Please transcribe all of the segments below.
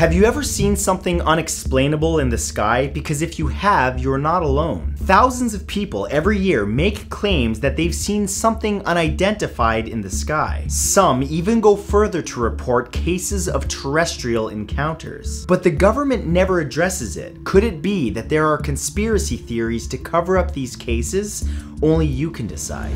Have you ever seen something unexplainable in the sky? Because if you have, you're not alone. Thousands of people every year make claims that they've seen something unidentified in the sky. Some even go further to report cases of terrestrial encounters. But the government never addresses it. Could it be that there are conspiracy theories to cover up these cases? Only you can decide.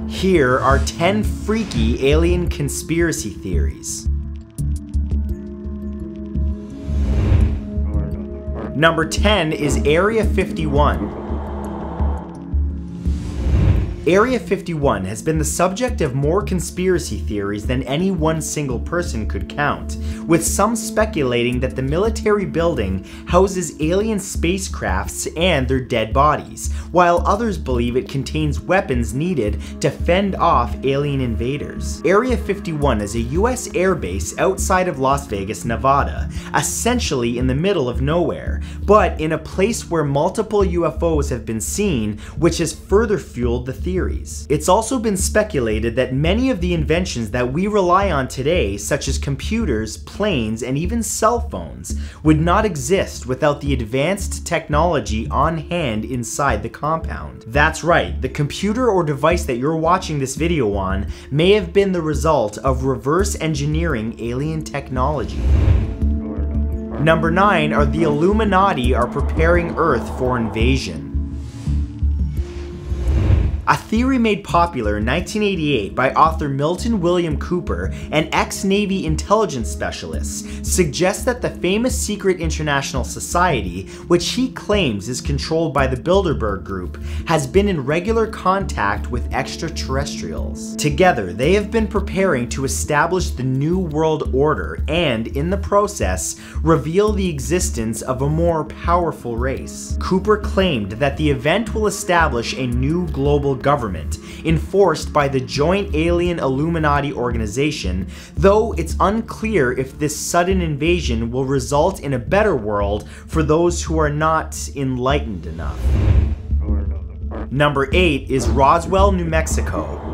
Here are 10 freaky alien conspiracy theories. Number 10 is Area 51. Area 51 has been the subject of more conspiracy theories than any one single person could count, with some speculating that the military building houses alien spacecrafts and their dead bodies, while others believe it contains weapons needed to fend off alien invaders. Area 51 is a US airbase outside of Las Vegas, Nevada, essentially in the middle of nowhere, but in a place where multiple UFOs have been seen, which has further fueled the theories. It's also been speculated that many of the inventions that we rely on today, such as computers, planes, and even cell phones, would not exist without the advanced technology on hand inside the compound. That's right, the computer or device that you're watching this video on may have been the result of reverse engineering alien technology. Number 9 are the Illuminati are preparing Earth for invasion. A theory made popular in 1988 by author Milton William Cooper, an ex-Navy intelligence specialist, suggests that the famous secret international society, which he claims is controlled by the Bilderberg Group, has been in regular contact with extraterrestrials. Together, they have been preparing to establish the New World Order and, in the process, reveal the existence of a more powerful race. Cooper claimed that the event will establish a new global government, enforced by the Joint Alien Illuminati organization, though it's unclear if this sudden invasion will result in a better world for those who are not enlightened enough. Number 8 is Roswell, New Mexico.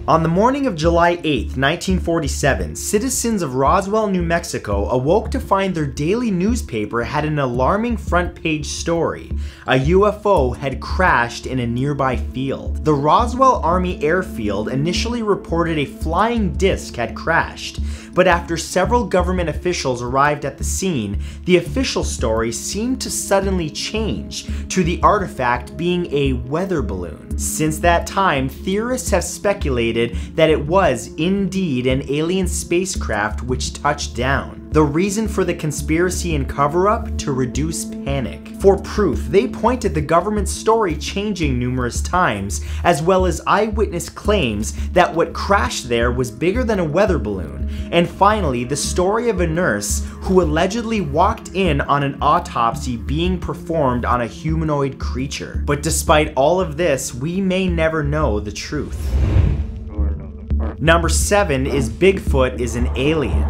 On the morning of July 8, 1947, citizens of Roswell, New Mexico awoke to find their daily newspaper had an alarming front-page story. A UFO had crashed in a nearby field. The Roswell Army Airfield initially reported a flying disc had crashed, but after several government officials arrived at the scene, the official story seemed to suddenly change to the artifact being a weather balloon. Since that time, theorists have speculated that it was indeed an alien spacecraft which touched down. The reason for the conspiracy and cover-up? To reduce panic. For proof, they pointed the government's story changing numerous times, as well as eyewitness claims that what crashed there was bigger than a weather balloon, and finally the story of a nurse who allegedly walked in on an autopsy being performed on a humanoid creature. But despite all of this, we may never know the truth. Number 7 is Bigfoot is an alien.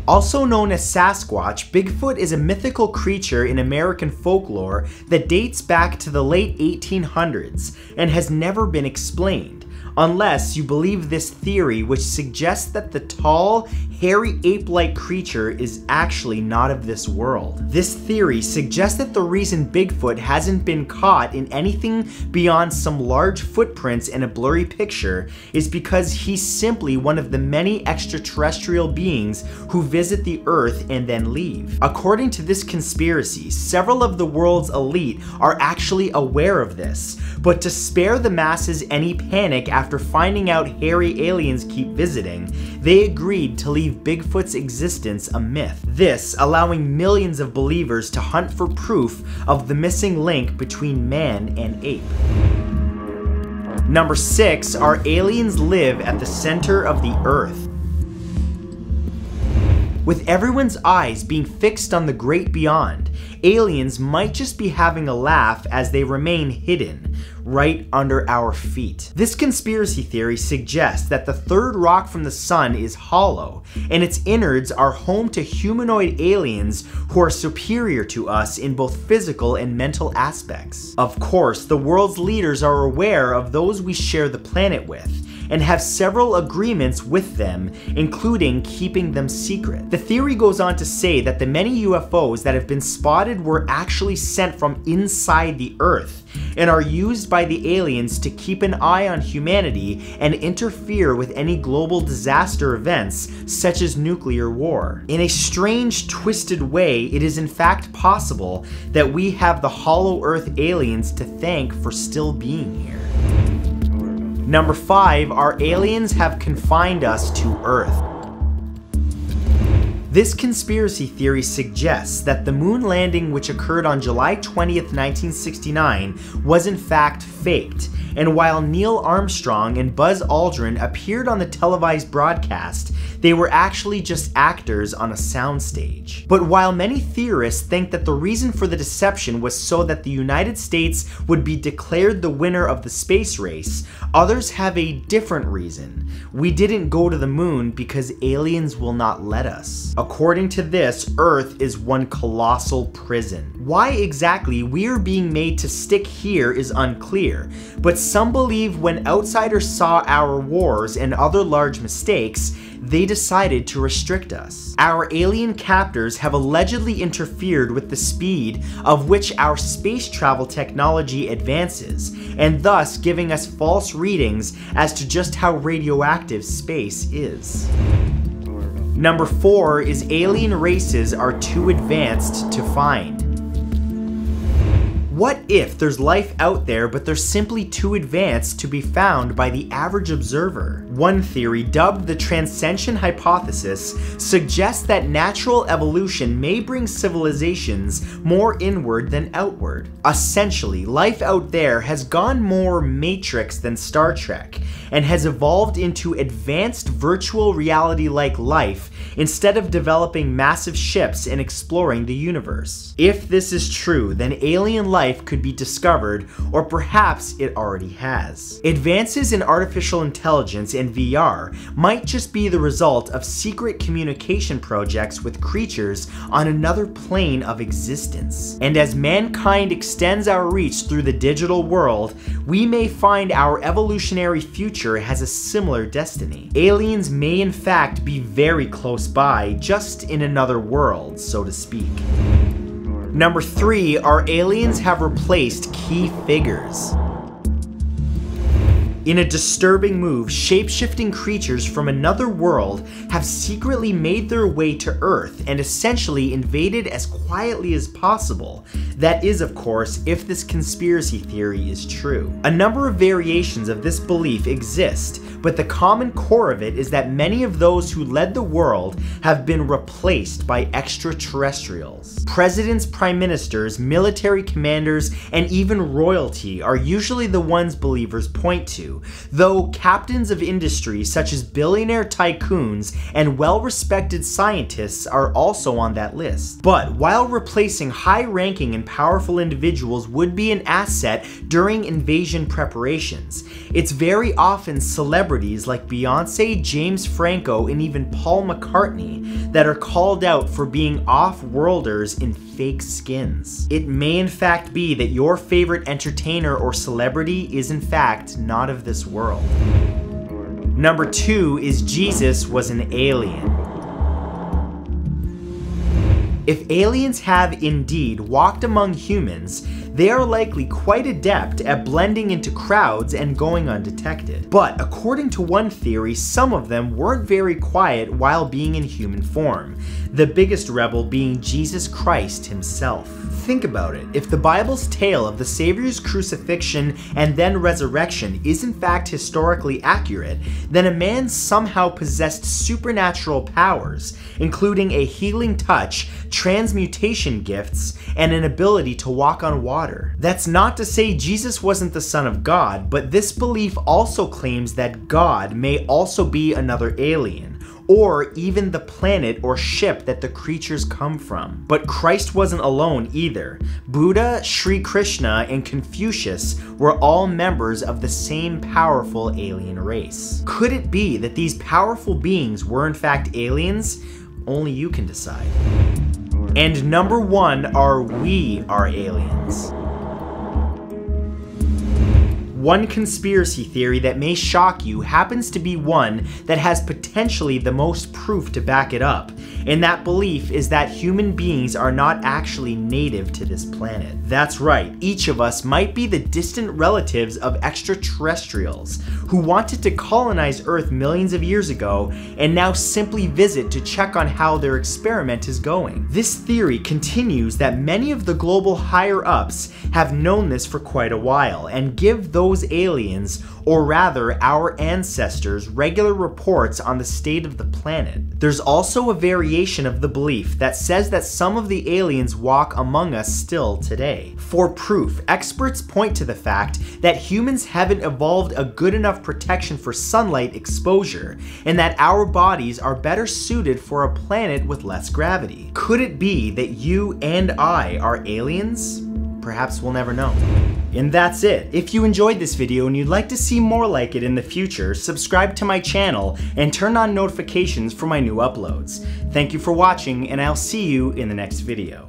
Also known as Sasquatch, Bigfoot is a mythical creature in American folklore that dates back to the late 1800s and has never been explained, unless you believe this theory, which suggests that the tall, hairy ape-like creature is actually not of this world. This theory suggests that the reason Bigfoot hasn't been caught in anything beyond some large footprints and a blurry picture is because he's simply one of the many extraterrestrial beings who visit the Earth and then leave. According to this conspiracy, several of the world's elite are actually aware of this, but to spare the masses any panic after finding out hairy aliens keep visiting, they agreed to leave Bigfoot's existence a myth. This allowing millions of believers to hunt for proof of the missing link between man and ape. Number 6 are aliens live at the center of the Earth. With everyone's eyes being fixed on the great beyond, aliens might just be having a laugh as they remain hidden, right under our feet. This conspiracy theory suggests that the third rock from the sun is hollow, and its innards are home to humanoid aliens who are superior to us in both physical and mental aspects. Of course, the world's leaders are aware of those we share the planet with, and have several agreements with them, including keeping them secret. The theory goes on to say that the many UFOs that have been spotted were actually sent from inside the Earth, and are used by the aliens to keep an eye on humanity and interfere with any global disaster events such as nuclear war. In a strange, twisted way, it is in fact possible that we have the Hollow Earth aliens to thank for still being here. Number 5, our aliens have confined us to Earth. This conspiracy theory suggests that the moon landing, which occurred on July 20th, 1969, was in fact faked, and while Neil Armstrong and Buzz Aldrin appeared on the televised broadcast, they were actually just actors on a soundstage. But while many theorists think that the reason for the deception was so that the United States would be declared the winner of the space race, others have a different reason. We didn't go to the moon because aliens will not let us. According to this, Earth is one colossal prison. Why exactly we are being made to stick here is unclear, but some believe when outsiders saw our wars and other large mistakes, they decided to restrict us. Our alien captors have allegedly interfered with the speed of which our space travel technology advances, and thus giving us false readings as to just how radioactive space is. Number 4 is alien races are too advanced to find. What if there's life out there, but they're simply too advanced to be found by the average observer? One theory, dubbed the transcension hypothesis, suggests that natural evolution may bring civilizations more inward than outward. Essentially, life out there has gone more Matrix than Star Trek, and has evolved into advanced virtual reality-like life instead of developing massive ships and exploring the universe. If this is true, then alien life could be discovered, or perhaps it already has. Advances in artificial intelligence and VR might just be the result of secret communication projects with creatures on another plane of existence. And as mankind extends our reach through the digital world, we may find our evolutionary future has a similar destiny. Aliens may in fact be very close by, just in another world, so to speak. Number 3, our aliens have replaced key figures. In a disturbing move, shape-shifting creatures from another world have secretly made their way to Earth and essentially invaded as quietly as possible. That is, of course, if this conspiracy theory is true. A number of variations of this belief exist, but the common core of it is that many of those who led the world have been replaced by extraterrestrials. Presidents, prime ministers, military commanders, and even royalty are usually the ones believers point to, though captains of industry such as billionaire tycoons and well-respected scientists are also on that list. But while replacing high-ranking and powerful individuals would be an asset during invasion preparations, it's very often celebrities like Beyonce, James Franco, and even Paul McCartney that are called out for being off-worlders in fake skins. It may in fact be that your favorite entertainer or celebrity is in fact not of this world. Number 2 is Jesus was an alien. If aliens have indeed walked among humans, they are likely quite adept at blending into crowds and going undetected. But according to one theory, some of them weren't very quiet while being in human form, the biggest rebel being Jesus Christ himself. Think about it. If the Bible's tale of the Savior's crucifixion and then resurrection is in fact historically accurate, then a man somehow possessed supernatural powers, including a healing touch, transmutation gifts, and an ability to walk on water. That's not to say Jesus wasn't the Son of God, but this belief also claims that God may also be another alien, or even the planet or ship that the creatures come from. But Christ wasn't alone either. Buddha, Sri Krishna, and Confucius were all members of the same powerful alien race. Could it be that these powerful beings were in fact aliens? Only you can decide. And number 1 are we are aliens. One conspiracy theory that may shock you happens to be one that has potentially the most proof to back it up, and that belief is that human beings are not actually native to this planet. That's right, each of us might be the distant relatives of extraterrestrials who wanted to colonize Earth millions of years ago and now simply visit to check on how their experiment is going. This theory continues that many of the global higher-ups have known this for quite a while and give those aliens, or rather our ancestors, regular reports on the state of the planet. There's also a variation of the belief that says that some of the aliens walk among us still today. For proof, experts point to the fact that humans haven't evolved a good enough protection for sunlight exposure, and that our bodies are better suited for a planet with less gravity. Could it be that you and I are aliens? Perhaps we'll never know. And that's it. If you enjoyed this video and you'd like to see more like it in the future, subscribe to my channel and turn on notifications for my new uploads. Thank you for watching, and I'll see you in the next video.